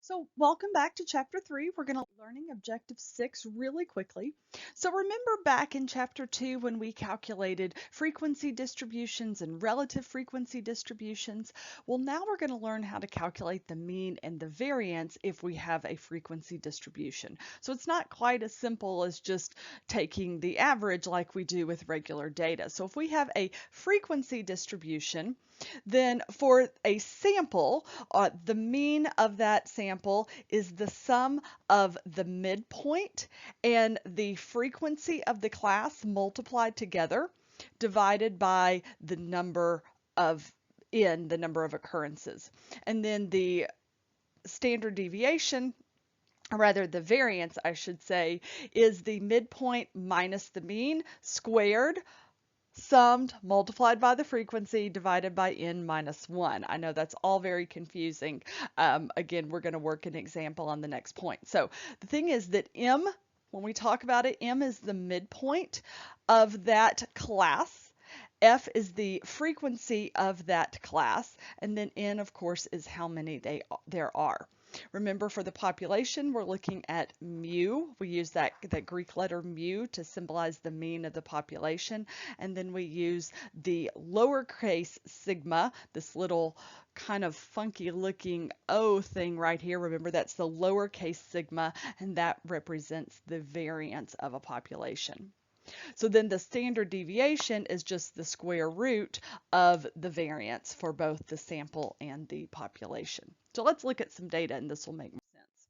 So welcome back to chapter 3. We're going to be learning objective 6 really quickly. So remember back in chapter 2 when we calculated frequency distributions and relative frequency distributions? Well, now we're going to learn how to calculate the mean and the variance if we have a frequency distribution. So it's not quite as simple as just taking the average like we do with regular data. So if we have a frequency distribution, then for a sample, the mean of that sample is the sum of the midpoint and the frequency of the class multiplied together, divided by the number of the number of occurrences. And then the standard deviation, or rather the variance, I should say, is the midpoint minus the mean squared, summed, multiplied by the frequency, divided by n minus 1. I know that's all very confusing. Again, we're going to work an example on the next point. So the thing is that m, when we talk about it, m is the midpoint of that class. F is the frequency of that class, and then n, of course, is how many there are. Remember, for the population, we're looking at mu. We use that Greek letter mu to symbolize the mean of the population. And then we use the lowercase sigma, this little kind of funky looking O thing right here. Remember, that's the lowercase sigma, and that represents the variance of a population. So then the standard deviation is just the square root of the variance for both the sample and the population. So let's look at some data and this will make more sense.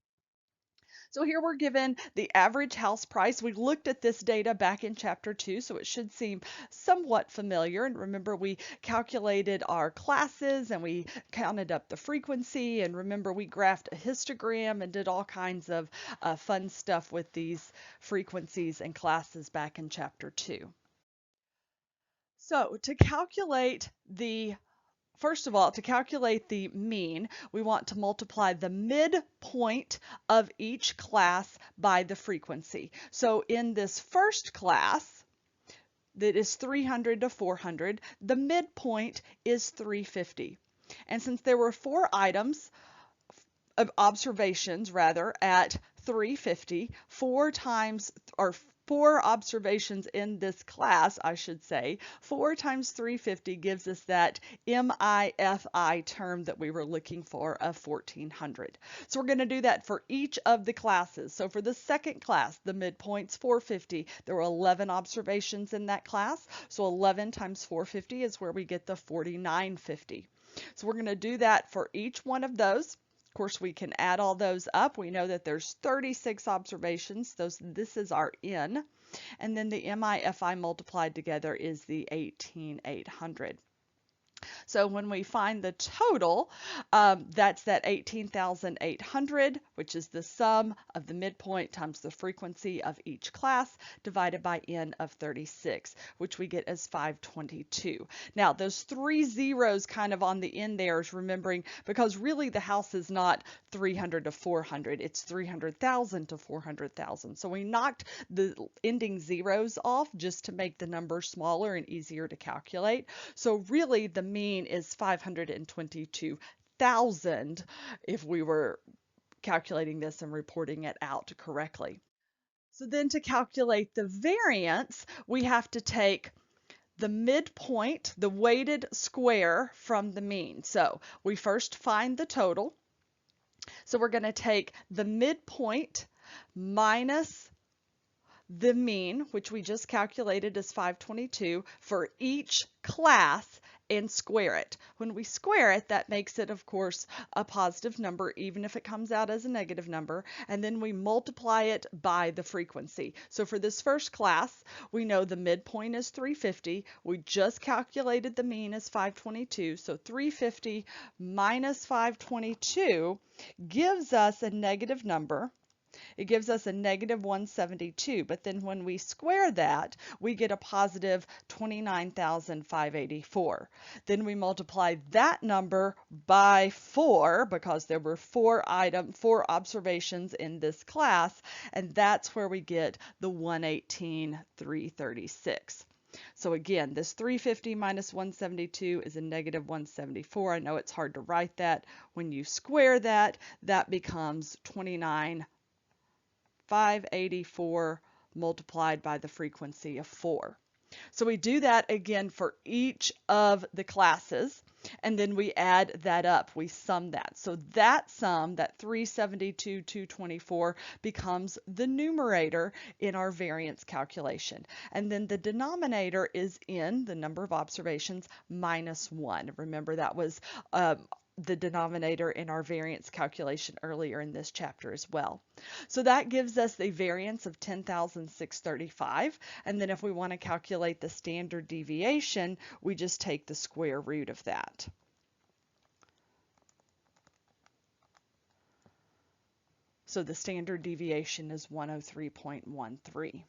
So here we're given the average house price. We looked at this data back in chapter 2, so it should seem somewhat familiar. And remember, we calculated our classes and we counted up the frequency. And remember, we graphed a histogram and did all kinds of fun stuff with these frequencies and classes back in chapter 2. So to calculate First of all, to calculate the mean, we want to multiply the midpoint of each class by the frequency. So in this first class, that is 300 to 400, the midpoint is 350. And since there were four items of observations, rather, at 350, four observations in this class, I should say, 4 times 350 gives us that MIFI term that we were looking for of 1400. So we're going to do that for each of the classes. So for the second class, the midpoint's 450. There were 11 observations in that class. So 11 times 450 is where we get the 4950. So we're going to do that for each one of those. Of course, we can add all those up. We know that there's 36 observations. This is our N. And then the MIFI multiplied together is the 18,800. So when we find the total, that's that 18,800, which is the sum of the midpoint times the frequency of each class divided by n of 36, which we get as 522. Now, those 3 zeros kind of on the end there is remembering, because really the house is not 300 to 400, it's 300,000 to 400,000. So we knocked the ending zeros off just to make the number smaller and easier to calculate. So really the mean is 522,000 if we were calculating this and reporting it out correctly. So then to calculate the variance, we have to take the midpoint, the weighted square from the mean. So we first find the total. So we're going to take the midpoint minus the mean, which we just calculated as 522, for each class and square it. When we square it, that makes it, of course, a positive number, even if it comes out as a negative number, and then we multiply it by the frequency. So for this first class, we know the midpoint is 350. We just calculated the mean as 522, so 350 minus 522 gives us a negative number. It gives us a negative 172, but then when we square that, we get a positive 29,584. Then we multiply that number by 4, because there were four observations in this class, and that's where we get the 118,336. So again, this 350 minus 172 is a negative 174. I know it's hard to write that. When you square that, that becomes 29,584 multiplied by the frequency of 4. So we do that again for each of the classes, and then we add that up. We sum that. So that sum, that 372,224, becomes the numerator in our variance calculation. And then the denominator is in the number of observations minus 1. Remember, that was the denominator in our variance calculation earlier in this chapter as well. So that gives us the variance of 10,635. And then if we want to calculate the standard deviation, we just take the square root of that. So the standard deviation is 103.13.